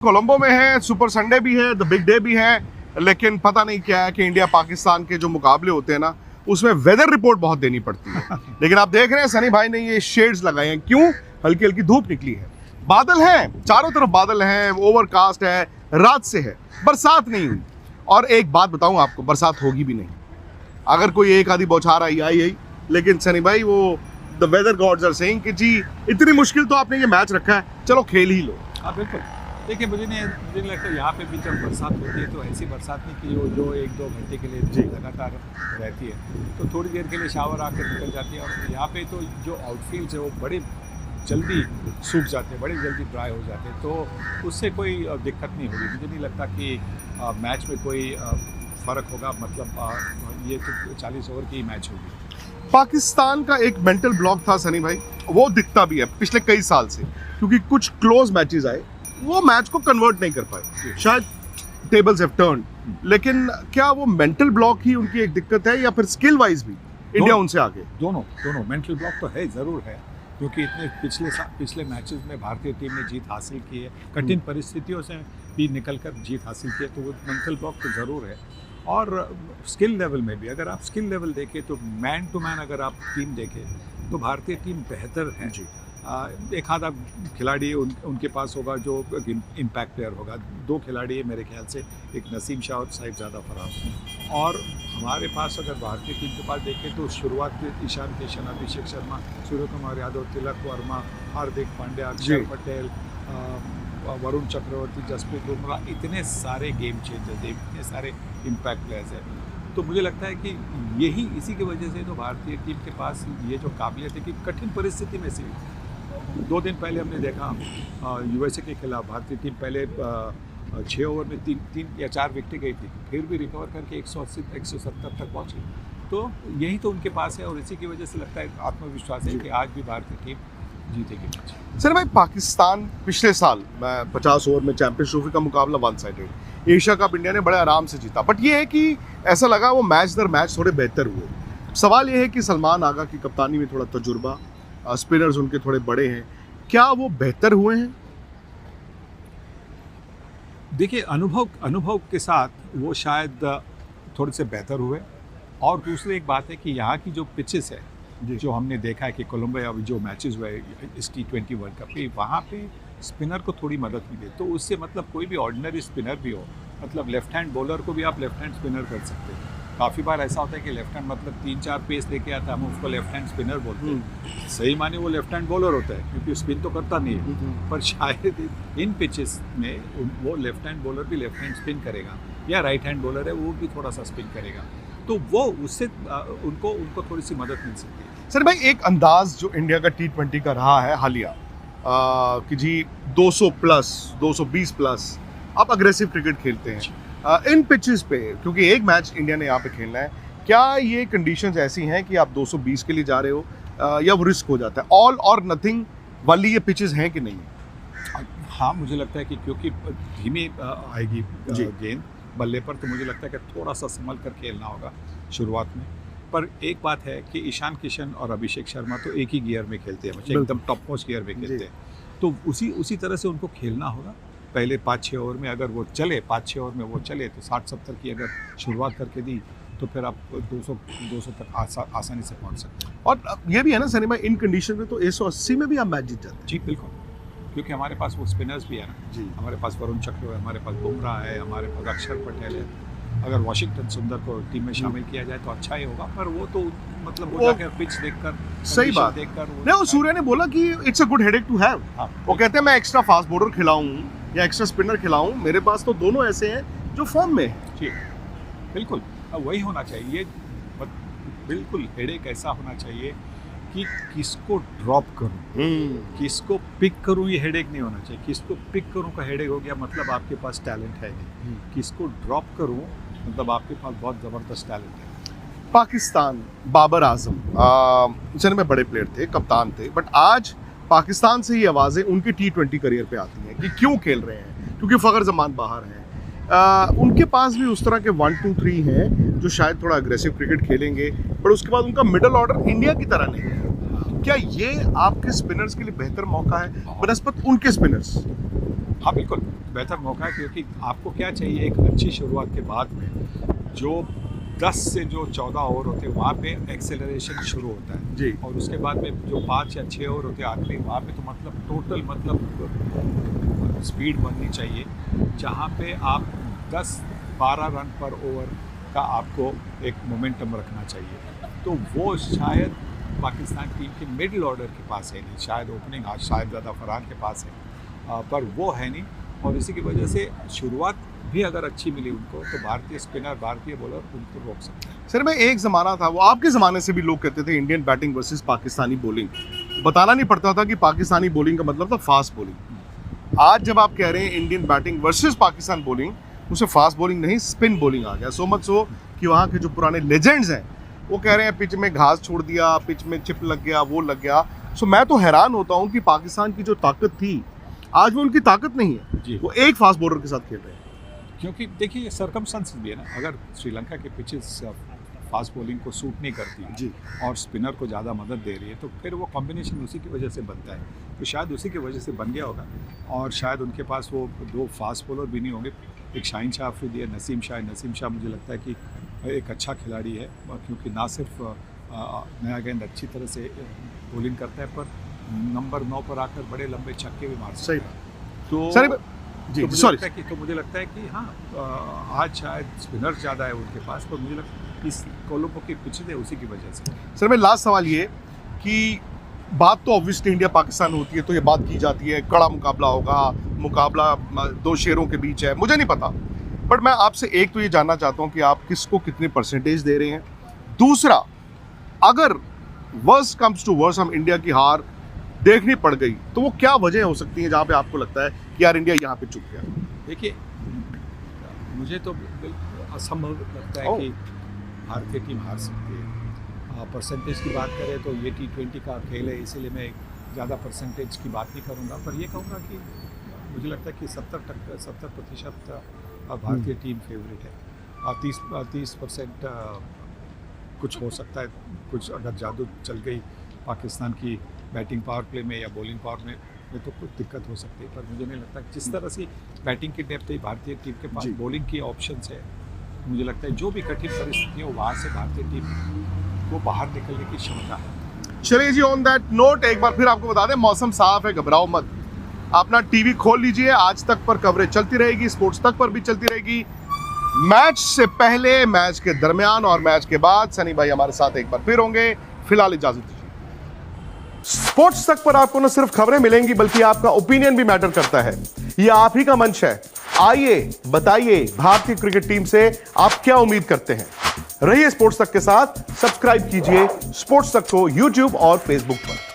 कोलंबो में है, super Sunday भी है, द बिग डे भी है, लेकिन पता नहीं क्या है कि इंडिया पाकिस्तान के जो मुकाबले होते हैं ना, उसमें वेदर रिपोर्ट बहुत देनी पड़ती है। लेकिन आप देख रहे हैं सनी भाई ने ये शेड्स लगाए हैं, क्यों? हल्की हल्की धूप निकली है, बादल हैं, चारों तरफ बादल हैं, ओवरकास्ट है, रात से है, बरसात नहीं हुई। और एक बात बताऊं आपको, बरसात होगी भी नहीं। अगर कोई एक आधी बौछार आई, लेकिन सनी भाई वो the weather gods are saying कि जी इतनी मुश्किल तो आपने ये मैच रखा है, चलो खेल ही लो। हाँ बिल्कुल। देखिए मुझे नहीं लगता यहाँ पे भी जब बरसात होती है तो ऐसी बरसात नहीं कि वो जो 1-2 घंटे के लिए लगातार रहती है, तो थोड़ी देर के लिए शावर आकर निकल जाती है। और यहाँ पे तो जो आउटफील्ड्स है वो बड़े जल्दी सूख जाते हैं, बड़े जल्दी ड्राई हो जाते हैं, तो उससे कोई दिक्कत नहीं होगी। मुझे नहीं लगता कि मैच में कोई फ़र्क होगा। मतलब ये तो 40 ओवर की मैच होगी। पाकिस्तान का एक मेंटल ब्लॉक था सनी भाई, वो दिखता भी है पिछले कई साल से, क्योंकि कुछ क्लोज मैचेस आए, वो मैच को कन्वर्ट नहीं कर पाए। शायद टेबल्स हैव टर्न, लेकिन क्या वो मेंटल ब्लॉक ही उनकी एक दिक्कत है, या फिर स्किल वाइज भी इंडिया उनसे आगे? दोनों मेंटल ब्लॉक तो है, ज़रूर है, क्योंकि इतने पिछले मैचेस में भारतीय टीम ने जीत हासिल की है, कठिन परिस्थितियों से भी निकलकर जीत हासिल की है, तो वो मेंटल ब्लॉक तो ज़रूर है। और स्किल लेवल में भी अगर आप स्किल लेवल देखें तो मैन टू मैन अगर आप टीम देखें तो भारतीय टीम बेहतर है जी। एक आधा खिलाड़ी उनके पास होगा जो इम्पैक्ट प्लेयर होगा। 2 खिलाड़ी है मेरे ख्याल से, एक नसीम शाह और साहिबजादा फराज। और हमारे पास अगर भारतीय टीम के पास देखें तो शुरुआत में ईशान किशन, अभिषेक शर्मा, सूर्य कुमार यादव, तिलक वर्मा, हार्दिक पांड्या, अक्षर पटेल, वरुण चक्रवर्ती, जसप्रीत बुमराह, इतने सारे गेम चेंजर्स, इतने सारे इम्पैक्ट प्लेयर्स हैं। तो मुझे लगता है कि यही इसी की वजह से तो भारतीय टीम के पास ये जो काबिलियत है कि कठिन परिस्थिति में से 2 दिन पहले हमने देखा यूएसए के खिलाफ भारतीय टीम पहले 6 ओवर में 3 या 4 विकेटें गई थी, फिर भी रिकवर करके 180-170 तक पहुँची। तो यही तो उनके पास है, और इसी की वजह से लगता है आत्मविश्वास है कि आज भी भारतीय टीम जीतेगी मैच। सर भाई, पाकिस्तान पिछले साल 50 ओवर में चैंपियंस ट्रॉफी का मुकाबला 1 साइडेड, एशिया कप इंडिया ने बड़े आराम से जीता, बट ये है कि ऐसा लगा वो मैच दर मैच थोड़े बेहतर हुए। सवाल ये है कि सलमान आगा की कप्तानी में थोड़ा तजुर्बा, स्पिनर्स उनके थोड़े बड़े हैं, क्या वो बेहतर हुए हैं? देखिए अनुभव के साथ वो शायद थोड़े से बेहतर हुए। और दूसरी एक बात है कि यहाँ की जो पिचेस है, जो हमने देखा है कि कोलंबो अभी जो मैचेस हुए इस T20 वर्ल्ड कप पे, वहाँ पे स्पिनर को थोड़ी मदद मिले, तो उससे मतलब कोई भी ऑर्डिनरी स्पिनर भी हो, मतलब लेफ्ट हैंड बॉलर को भी आप लेफ्ट हैंड स्पिनर कर सकते हैं। काफ़ी बार ऐसा होता है कि लेफ्ट हैंड मतलब 3-4 पेस लेके आता है, हम उसको लेफ्ट हैंड स्पिनर बोलते हैं। सही माने वो लेफ्ट हैंड बॉलर होता है, क्योंकि स्पिन तो करता नहीं है, पर शायद इन पिचेस में वो लेफ्ट हैंड बॉलर भी लेफ्ट हैंड स्पिन करेगा, या राइट हैंड बॉलर है वो भी थोड़ा सा स्पिन करेगा, तो वो उससे उनको थोड़ी सी मदद मिल सकती है। सर भाई, एक अंदाज जो इंडिया का T20 का रहा है हालिया कि जी 200 प्लस 220 प्लस आप अग्रेसिव क्रिकेट खेलते हैं इन पिचेस पे, क्योंकि एक मैच इंडिया ने यहाँ पे खेलना है, क्या ये कंडीशंस ऐसी हैं कि आप 220 के लिए जा रहे हो, या वो रिस्क हो जाता है? ऑल और नथिंग वाली ये पिचेस हैं कि नहीं? हाँ, मुझे लगता है कि क्योंकि धीमी आएगी गेंद बल्ले पर, तो मुझे लगता है कि थोड़ा सा संभल कर खेलना होगा शुरुआत में। पर एक बात है कि ईशान किशन और अभिषेक शर्मा तो एक ही गियर में खेलते हैं, मतलब एकदम टॉप मोस्ट गियर में खेलते हैं, तो उसी तरह से उनको खेलना होगा। पहले 5-6 ओवर में अगर वो चले, 5-6 ओवर में वो चले, तो 60-70 की अगर शुरुआत करके दी तो फिर आप 200 तक आसानी से पहुंच सकते हैं। और ये भी है ना सनी भाई, इन कंडीशन में तो 180 में भी आप मैच जीत जाते हैं। जी बिल्कुल, क्योंकि हमारे पास वो स्पिनर्स भी है ना जी। हमारे पास वरुण चक्रवर्ती है, हमारे पास बुमराह है, हमारे पास अक्षर पटेल है। अगर वाशिंगटन सुंदर को टीम में शामिल किया जाए तो अच्छा ही होगा, पर वो तो मतलब वो जाकर पिच देखकर, सही बात देखकर नहीं, वो सूर्य ने बोला कि it's a good headache to have. वो कहते हैं मैं एक्स्ट्रा फास्ट बॉलर खिलाऊं या एक्स्ट्रा स्पिनर खिलाऊं, मेरे पास तो दोनों ऐसे हैं जो फॉर्म में है। जी बिल्कुल, वही होना चाहिए। बिल्कुल हेडेक ऐसा होना चाहिए कि किसको ड्रॉप करूं, किसको पिक करूं, ये हेडेक नहीं होना चाहिए। किसको पिक करूं का हेडेक हो गया, मतलब आपके पास टैलेंट है नहीं। किसको ड्रॉप करूं मतलब आपके पास बहुत ज़बरदस्त टैलेंट है। पाकिस्तान, बाबर आजम चल में बड़े प्लेयर थे, कप्तान थे, बट आज पाकिस्तान से ही आवाज़ें उनके T20 करियर पे आती हैं कि क्यों खेल रहे हैं, क्योंकि फ़खर जमान बाहर हैं। उनके पास भी उस तरह के 1-2-3 हैं जो शायद थोड़ा अग्रेसिव क्रिकेट खेलेंगे, पर उसके बाद उनका मिडल ऑर्डर इंडिया की तरह नहीं है। क्या ये आपके स्पिनर्स के लिए बेहतर मौका है बनस्पत उनके स्पिनर्स? हाँ बिल्कुल बेहतर मौका है, क्योंकि आपको क्या चाहिए, एक अच्छी शुरुआत के बाद में जो 10 से जो 14 ओवर होते हैं वहाँ पे एक्सेलरेशन शुरू होता है जी। और उसके बाद में जो 5 या 6 ओवर होते हैं आखिरी, वहाँ पे तो मतलब टोटल मतलब स्पीड बननी चाहिए, जहाँ पे आप 10-12 रन पर ओवर का आपको एक मोमेंटम रखना चाहिए। तो वो शायद पाकिस्तान टीम के मिडिल ऑर्डर के पास है नहीं, शायद ओपनिंग आज शायद ज़्यादा फरहान के पास है, पर वो है नहीं, और इसी की वजह से शुरुआत भी अगर अच्छी मिली उनको तो भारतीय स्पिनर, भारतीय बॉलर उनको रोक सकते हैं। सर मैं एक ज़माना था, वो आपके ज़माने से भी लोग कहते थे Indian batting versus Pakistani bowling, बताना नहीं पड़ता था कि पाकिस्तानी बॉलिंग का मतलब था फास्ट बॉलिंग। आज जब आप कह रहे हैं Indian batting versus Pakistan bowling, उसे फास्ट बॉलिंग नहीं स्पिन बॉलिंग आ गया। सो मच सो कि वहाँ के जो पुराने लेजेंड्स हैं वो कह रहे हैं पिच में घास छोड़ दिया, पिच में चिप लग गया, वो लग गया। सो मैं तो हैरान होता हूँ कि पाकिस्तान की जो ताकत थी आज वो उनकी ताकत नहीं है जी। वो एक फास्ट बॉलर के साथ खेल रहे हैं। क्योंकि देखिए सर्कमस्टेंसेस भी है ना, अगर श्रीलंका के पिचेस फास्ट बॉलिंग को सूट नहीं करती है जी। और स्पिनर को ज़्यादा मदद दे रही है, तो फिर वो कॉम्बिनेशन उसी की वजह से बनता है। तो शायद उसी की वजह से बन गया होगा, और शायद उनके पास वो 2 फास्ट बॉलर भी नहीं होंगे। एक शाहीन शाह अफरीदी है, नसीम शाह मुझे लगता है कि एक अच्छा खिलाड़ी है, क्योंकि ना सिर्फ नया गेंद अच्छी तरह से बॉलिंग करता है, पर नंबर 9 पर आकर बड़े लंबे छक्के भी मार सकता सही है। बात। तो सर जी सॉरी, तो मुझे लगता है कि हाँ आज शायद स्पिनर ज़्यादा है उनके पास, पर मुझे लगता है इस कोलंबो की पिच है उसी की वजह से। सर मैं लास्ट सवाल ये कि बात तो ऑब्वियसली इंडिया पाकिस्तान होती है तो ये बात की जाती है कड़ा मुकाबला होगा, मुकाबला 2 शेरों के बीच है, मुझे नहीं पता, बट मैं आपसे एक तो ये जानना चाहता हूँ कि आप किसको कितने परसेंटेज दे रहे हैं। दूसरा, अगर वर्स्ट कम्स टू वर्स्ट हम इंडिया की हार देखनी पड़ गई तो वो क्या वजह हो सकती है जहाँ पे आपको लगता है कि यार इंडिया यहाँ पे चुक गया? देखिए मुझे तो बिल्कुल असंभव लगता है कि भारतीय टीम हार सकती है। परसेंटेज की बात करें तो ये T20 का खेल है, इसीलिए मैं ज़्यादा परसेंटेज की बात नहीं करूँगा, पर ये कहूँगा कि मुझे लगता है कि 70% भारतीय टीम फेवरेट है। 30% कुछ हो सकता है, कुछ अगर जादू चल गई पाकिस्तान की बैटिंग पावर प्ले में या बॉलिंग पावर में तो कुछ दिक्कत हो सकती है, पर मुझे नहीं लगता। जिस तरह से बैटिंग की डेप्थ है भारतीय टीम के पास, बॉलिंग की ऑप्शंस है, मुझे लगता है जो भी कठिन परिस्थिति हो वहाँ से भारतीय टीम को बाहर निकलने की क्षमता है। चलिए जी, ऑन दैट नोट एक बार फिर आपको बता दें मौसम साफ है, घबराओ मत, अपना टीवी खोल लीजिए, आज तक पर कवरेज चलती रहेगी, स्पोर्ट्स तक पर भी चलती रहेगी। मैच से पहले, मैच के दरमियान और मैच के बाद सनी भाई हमारे साथ एक बार फिर होंगे। फिलहाल इजाजत दीजिए। स्पोर्ट्स तक पर आपको न सिर्फ खबरें मिलेंगी बल्कि आपका ओपिनियन भी मैटर करता है। यह आप ही का मंच है, आइए बताइए भारतीय क्रिकेट टीम से आप क्या उम्मीद करते हैं। रहिए स्पोर्ट्स तक के साथ, सब्सक्राइब कीजिए स्पोर्ट्स तक को यूट्यूब और फेसबुक पर।